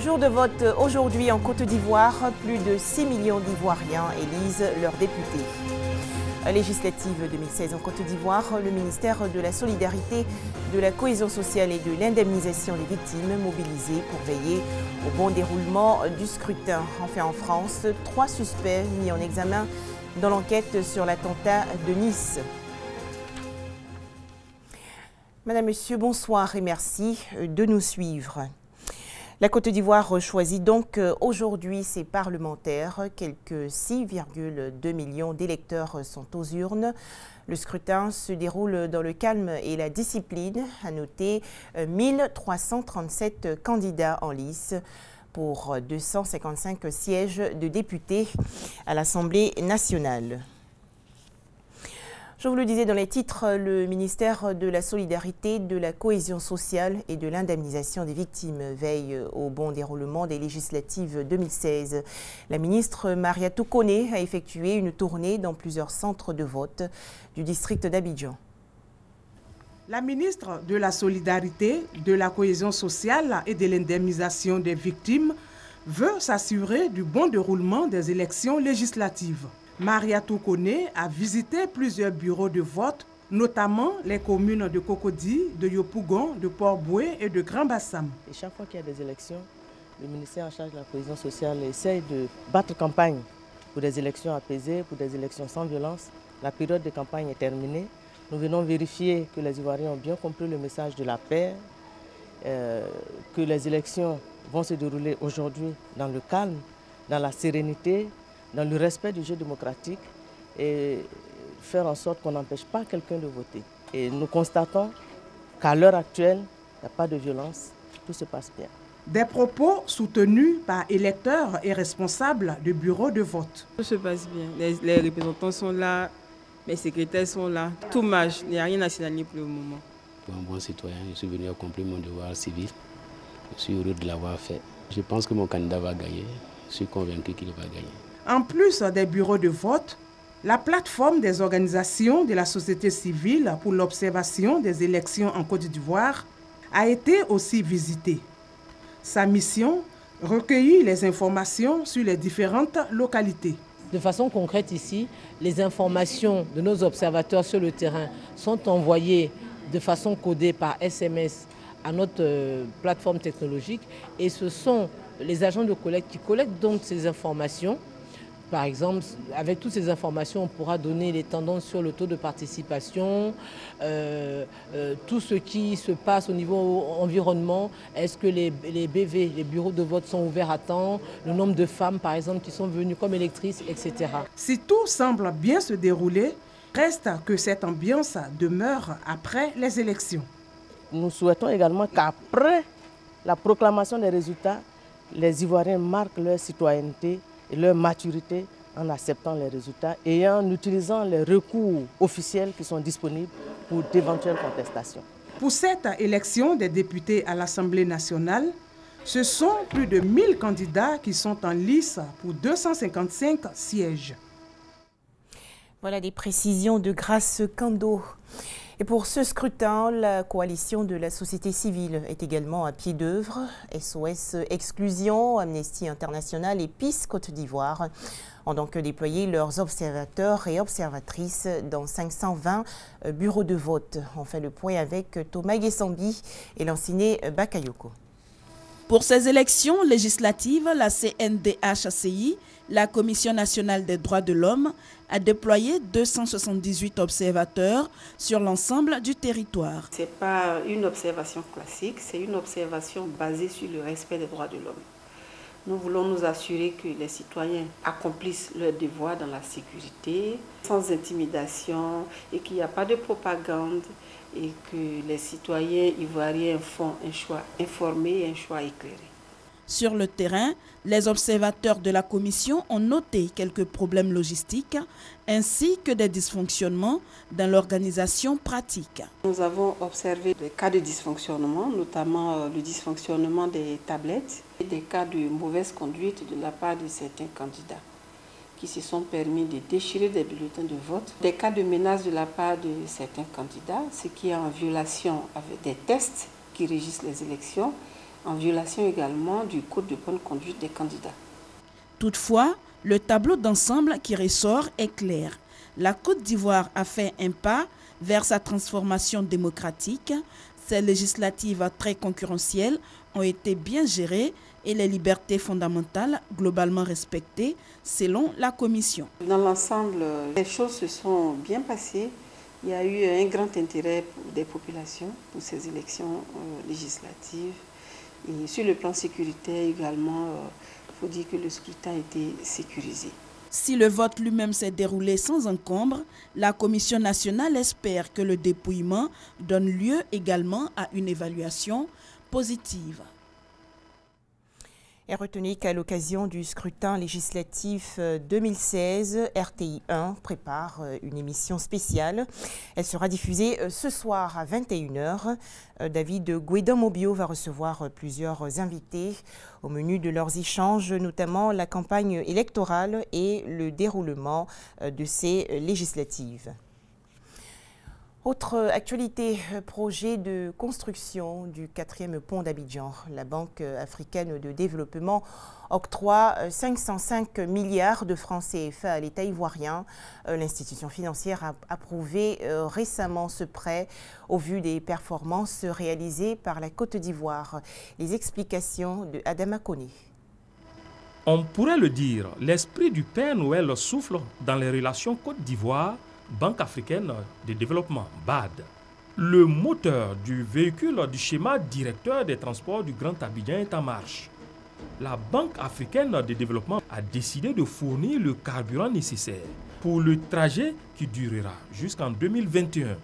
Jour de vote aujourd'hui en Côte d'Ivoire, plus de 6 millions d'Ivoiriens élisent leurs députés. Législative 2016 en Côte d'Ivoire, le ministère de la Solidarité, de la Cohésion sociale et de l'indemnisation des victimes mobilisés pour veiller au bon déroulement du scrutin. Enfin en France, 3 suspects mis en examen dans l'enquête sur l'attentat de Nice. Madame, Monsieur, bonsoir et merci de nous suivre. La Côte d'Ivoire choisit donc aujourd'hui ses parlementaires. Quelques 6,2 millions d'électeurs sont aux urnes. Le scrutin se déroule dans le calme et la discipline. À noter 1337 candidats en lice pour 255 sièges de députés à l'Assemblée nationale. Je vous le disais dans les titres, le ministère de la Solidarité, de la Cohésion sociale et de l'indemnisation des victimes veille au bon déroulement des législatives 2016. La ministre Mariatou Koné a effectué une tournée dans plusieurs centres de vote du district d'Abidjan. La ministre de la Solidarité, de la Cohésion sociale et de l'indemnisation des victimes veut s'assurer du bon déroulement des élections législatives. Mariatou Koné a visité plusieurs bureaux de vote, notamment les communes de Cocody, de Yopougon, de Port-Boué et de Grand-Bassam. Chaque fois qu'il y a des élections, le ministère en charge de la cohésion sociale essaye de battre campagne pour des élections apaisées, pour des élections sans violence. La période de campagne est terminée. Nous venons vérifier que les Ivoiriens ont bien compris le message de la paix, que les élections vont se dérouler aujourd'hui dans le calme, dans la sérénité, dans le respect du jeu démocratique et faire en sorte qu'on n'empêche pas quelqu'un de voter. Et nous constatons qu'à l'heure actuelle, il n'y a pas de violence, tout se passe bien. Des propos soutenus par électeurs et responsables de bureaux de vote. Tout se passe bien, les représentants sont là, mes secrétaires sont là, tout marche, il n'y a rien à signaler pour le moment. Pour un bon citoyen, je suis venu accomplir mon devoir civil, je suis heureux de l'avoir fait. Je pense que mon candidat va gagner, je suis convaincu qu'il va gagner. En plus des bureaux de vote, la plateforme des organisations de la société civile pour l'observation des élections en Côte d'Ivoire a été aussi visitée. Sa mission, recueillir les informations sur les différentes localités. De façon concrète ici, les informations de nos observateurs sur le terrain sont envoyées de façon codée par SMS à notre plateforme technologique et ce sont les agents de collecte qui collectent donc ces informations. Par exemple, avec toutes ces informations, on pourra donner les tendances sur le taux de participation, tout ce qui se passe au niveau environnement. Est-ce que les BV, les bureaux de vote sont ouverts à temps, le nombre de femmes, par exemple, qui sont venues comme électrices, etc. Si tout semble bien se dérouler, reste que cette ambiance demeure après les élections. Nous souhaitons également qu'après la proclamation des résultats, les Ivoiriens marquent leur citoyenneté et leur maturité en acceptant les résultats et en utilisant les recours officiels qui sont disponibles pour d'éventuelles contestations. Pour cette élection des députés à l'Assemblée nationale, ce sont plus de 1000 candidats qui sont en lice pour 255 sièges. Voilà des précisions de Grace Kando. Et pour ce scrutin, la coalition de la société civile est également à pied d'œuvre. SOS Exclusion, Amnesty International et PIS Côte d'Ivoire ont donc déployé leurs observateurs et observatrices dans 520 bureaux de vote. On fait le point avec Thomas Guessambi et Lanciné Bakayoko. Pour ces élections législatives, la CNDH-CI, la Commission nationale des droits de l'homme, a déployé 278 observateurs sur l'ensemble du territoire. Ce n'est pas une observation classique, c'est une observation basée sur le respect des droits de l'homme. Nous voulons nous assurer que les citoyens accomplissent leur devoir dans la sécurité, sans intimidation, et qu'il n'y a pas de propagande, et que les citoyens ivoiriens font un choix informé et un choix éclairé. Sur le terrain, les observateurs de la commission ont noté quelques problèmes logistiques ainsi que des dysfonctionnements dans l'organisation pratique. Nous avons observé des cas de dysfonctionnement, notamment le dysfonctionnement des tablettes et des cas de mauvaise conduite de la part de certains candidats qui se sont permis de déchirer des bulletins de vote, des cas de menace de la part de certains candidats, ce qui est en violation avec des tests qui régissent les élections, en violation également du code de bonne conduite des candidats. Toutefois, le tableau d'ensemble qui ressort est clair. La Côte d'Ivoire a fait un pas vers sa transformation démocratique. Ces législatives très concurrentielles ont été bien gérées et les libertés fondamentales globalement respectées selon la Commission. Dans l'ensemble, les choses se sont bien passées. Il y a eu un grand intérêt des populations pour ces élections législatives. Et sur le plan sécuritaire également, il faut dire que le scrutin a été sécurisé. Si le vote lui-même s'est déroulé sans encombre, la Commission nationale espère que le dépouillement donne lieu également à une évaluation positive. Et retenez qu'à l'occasion du scrutin législatif 2016, RTI 1 prépare une émission spéciale. Elle sera diffusée ce soir à 21h. David Guédon-Mobio va recevoir plusieurs invités au menu de leurs échanges, notamment la campagne électorale et le déroulement de ces législatives. Autre actualité, projet de construction du 4e pont d'Abidjan. La Banque africaine de développement octroie 505 milliards de francs CFA à l'État ivoirien. L'institution financière a approuvé récemment ce prêt au vu des performances réalisées par la Côte d'Ivoire. Les explications de Adama Koné. On pourrait le dire, l'esprit du Père Noël souffle dans les relations Côte d'Ivoire Banque africaine de développement, BAD. Le moteur du véhicule du schéma directeur des transports du Grand Abidjan est en marche. La Banque africaine de développement a décidé de fournir le carburant nécessaire pour le trajet qui durera jusqu'en 2021.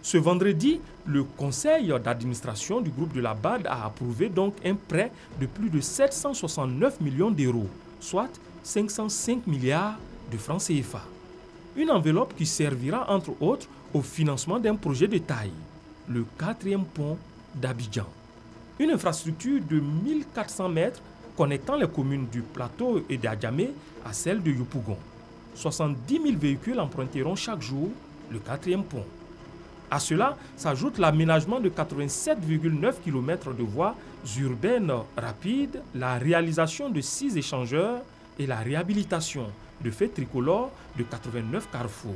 Ce vendredi, le conseil d'administration du groupe de la BAD a approuvé donc un prêt de plus de 769 millions d'euros, soit 505 milliards de francs CFA. Une enveloppe qui servira entre autres au financement d'un projet de taille, le 4e pont d'Abidjan. Une infrastructure de 1400 mètres connectant les communes du Plateau et d'Adjamé à celle de Yopougon. 70 000 véhicules emprunteront chaque jour le 4e pont. À cela s'ajoute l'aménagement de 87,9 km de voies urbaines rapides, la réalisation de 6 échangeurs et la réhabilitation de faits tricolores de 89 carrefours.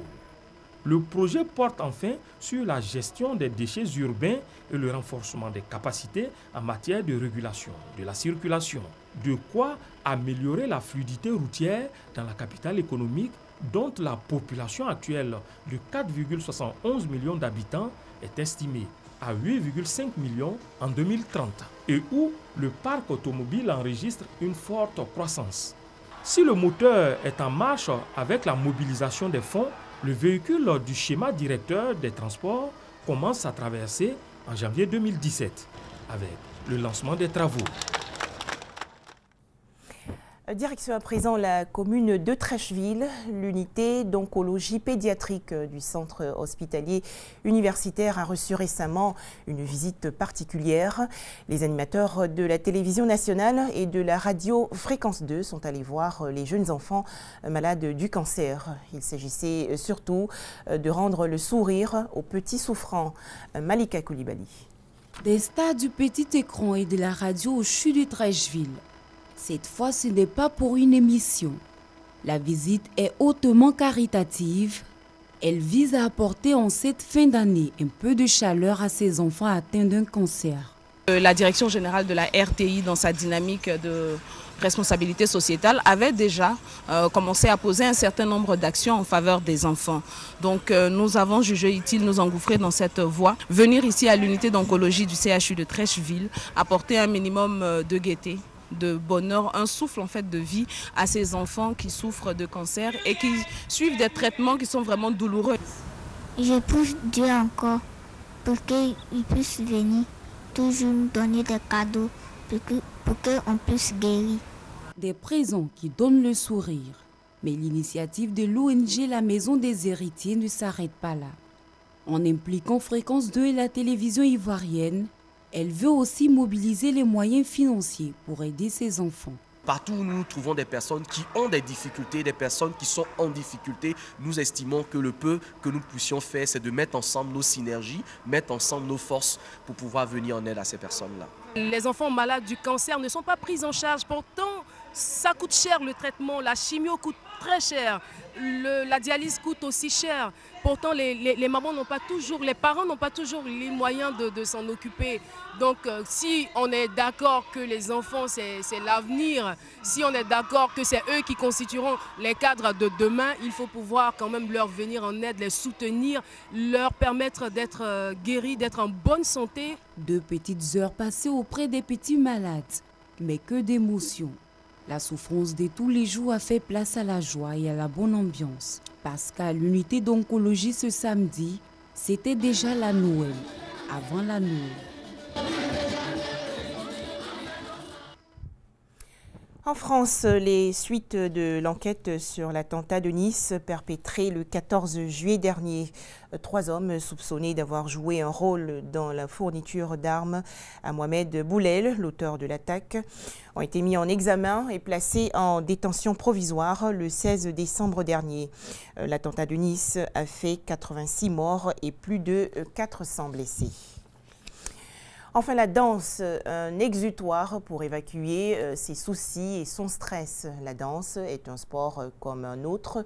Le projet porte enfin sur la gestion des déchets urbains et le renforcement des capacités en matière de régulation de la circulation. De quoi améliorer la fluidité routière dans la capitale économique dont la population actuelle de 4,71 millions d'habitants est estimée à 8,5 millions en 2030 et où le parc automobile enregistre une forte croissance. Si le moteur est en marche avec la mobilisation des fonds, le véhicule du schéma directeur des transports commence à traverser en janvier 2017 avec le lancement des travaux. Direction à présent la commune de Trècheville. L'unité d'oncologie pédiatrique du centre hospitalier universitaire a reçu récemment une visite particulière. Les animateurs de la télévision nationale et de la radio Fréquence 2 sont allés voir les jeunes enfants malades du cancer. Il s'agissait surtout de rendre le sourire aux petits souffrants. Malika Koulibaly. Des stars du petit écran et de la radio au CHU de Trècheville. Cette fois, ce n'est pas pour une émission. La visite est hautement caritative. Elle vise à apporter en cette fin d'année un peu de chaleur à ces enfants atteints d'un cancer. La direction générale de la RTI, dans sa dynamique de responsabilité sociétale, avait déjà commencé à poser un certain nombre d'actions en faveur des enfants. Donc nous avons jugé utile nous engouffrer dans cette voie, venir ici à l'unité d'oncologie du CHU de Trècheville, apporter un minimum de gaieté, de bonheur, un souffle en fait de vie à ces enfants qui souffrent de cancer et qui suivent des traitements qui sont vraiment douloureux. Je prie Dieu encore pour qu'il puisse venir toujours nous donner des cadeaux pour qu'on puisse guérir. Des présents qui donnent le sourire. Mais l'initiative de l'ONG La Maison des Héritiers ne s'arrête pas là. En impliquant Fréquence 2 et la télévision ivoirienne, elle veut aussi mobiliser les moyens financiers pour aider ses enfants. Partout où nous trouvons des personnes qui ont des difficultés, des personnes qui sont en difficulté, nous estimons que le peu que nous puissions faire, c'est de mettre ensemble nos synergies, mettre ensemble nos forces pour pouvoir venir en aide à ces personnes-là. Les enfants malades du cancer ne sont pas pris en charge. Pourtant, ça coûte cher le traitement, la chimio coûte très cher, la dialyse coûte aussi cher. Pourtant, les mamans n'ont pas toujours, les parents n'ont pas toujours les moyens de s'en occuper. Donc, si on est d'accord que les enfants, c'est l'avenir, si on est d'accord que c'est eux qui constitueront les cadres de demain, il faut pouvoir quand même leur venir en aide, les soutenir, leur permettre d'être guéris, d'être en bonne santé. 2 petites heures passées auprès des petits malades, mais que d'émotions. La souffrance de tous les jours a fait place à la joie et à la bonne ambiance. Parce qu'à l'unité d'oncologie ce samedi, c'était déjà la Noël, avant la Noël. En France, les suites de l'enquête sur l'attentat de Nice perpétré le 14 juillet dernier. 3 hommes soupçonnés d'avoir joué un rôle dans la fourniture d'armes à Mohamed Boulel, l'auteur de l'attaque, ont été mis en examen et placés en détention provisoire le 16 décembre dernier. L'attentat de Nice a fait 86 morts et plus de 400 blessés. Enfin, la danse, un exutoire pour évacuer ses soucis et son stress. La danse est un sport comme un autre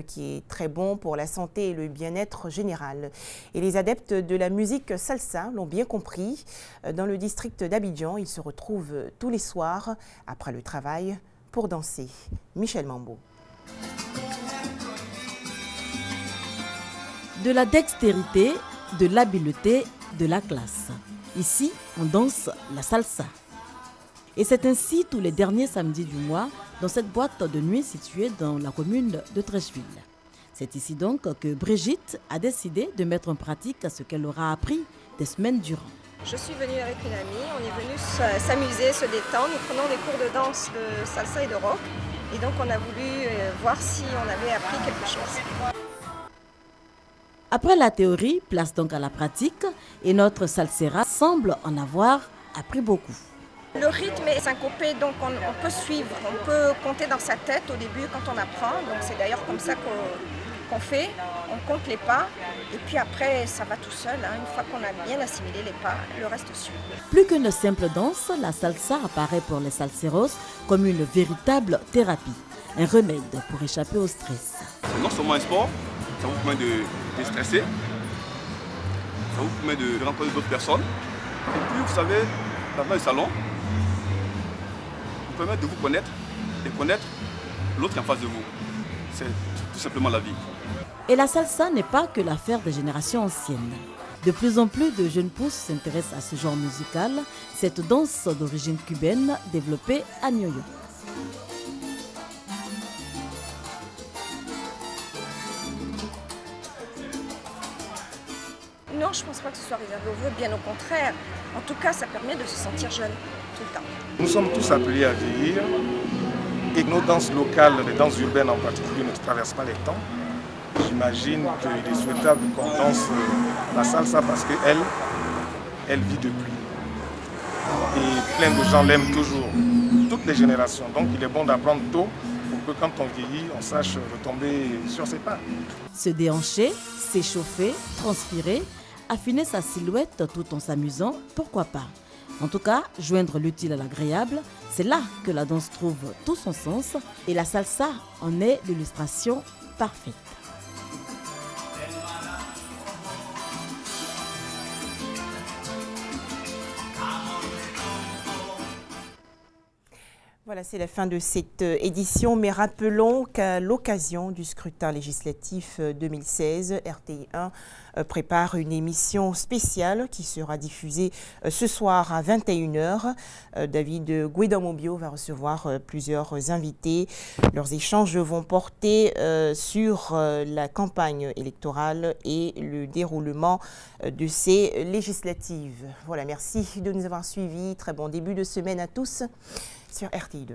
qui est très bon pour la santé et le bien-être général. Et les adeptes de la musique salsa l'ont bien compris. Dans le district d'Abidjan, ils se retrouvent tous les soirs après le travail pour danser. Michel Mambo. De la dextérité, de l'habileté, de la classe. Ici, on danse la salsa. Et c'est ainsi tous les derniers samedis du mois dans cette boîte de nuit située dans la commune de Treichville. C'est ici donc que Brigitte a décidé de mettre en pratique ce qu'elle aura appris des semaines durant. Je suis venue avec une amie, on est venu s'amuser, se détendre. Nous prenons des cours de danse, de salsa et de rock. Et donc on a voulu voir si on avait appris quelque chose. Après la théorie, place donc à la pratique et notre salsera semble en avoir appris beaucoup. Le rythme est syncopé, donc on peut suivre, on peut compter dans sa tête au début quand on apprend. Donc c'est d'ailleurs comme ça qu'on fait, on compte les pas et puis après ça va tout seul. Une fois qu'on a bien assimilé les pas, le reste suit. Plus qu'une simple danse, la salsa apparaît pour les salseros comme une véritable thérapie, un remède pour échapper au stress. C'est non seulement un sport, ça vous permet de déstresser, ça vous permet de rencontrer d'autres personnes. Et puis vous savez, dans le salon, vous permet de vous connaître, de connaître l'autre qui est en face de vous. C'est tout simplement la vie. Et la salsa n'est pas que l'affaire des générations anciennes. De plus en plus de jeunes pousses s'intéressent à ce genre musical, cette danse d'origine cubaine développée à New York. Non, je ne pense pas que ce soit réservé aux vieux, bien au contraire. En tout cas, ça permet de se sentir jeune tout le temps. Nous sommes tous appelés à vieillir et nos danses locales, les danses urbaines en particulier, ne traversent pas les temps. J'imagine qu'il est souhaitable qu'on danse la salsa parce qu'elle vit depuis. Et plein de gens l'aiment toujours, toutes les générations. Donc il est bon d'apprendre tôt pour que quand on vieillit, on sache retomber sur ses pas. Se déhancher, s'échauffer, transpirer, affiner sa silhouette tout en s'amusant, pourquoi pas. En tout cas, joindre l'utile à l'agréable, c'est là que la danse trouve tout son sens et la salsa en est l'illustration parfaite. Voilà, c'est la fin de cette édition, mais rappelons qu'à l'occasion du scrutin législatif 2016, RTI1 prépare une émission spéciale qui sera diffusée ce soir à 21h. David Guédomobio va recevoir plusieurs invités. Leurs échanges vont porter sur la campagne électorale et le déroulement de ces législatives. Voilà, merci de nous avoir suivis. Très bon début de semaine à tous sur RTI2.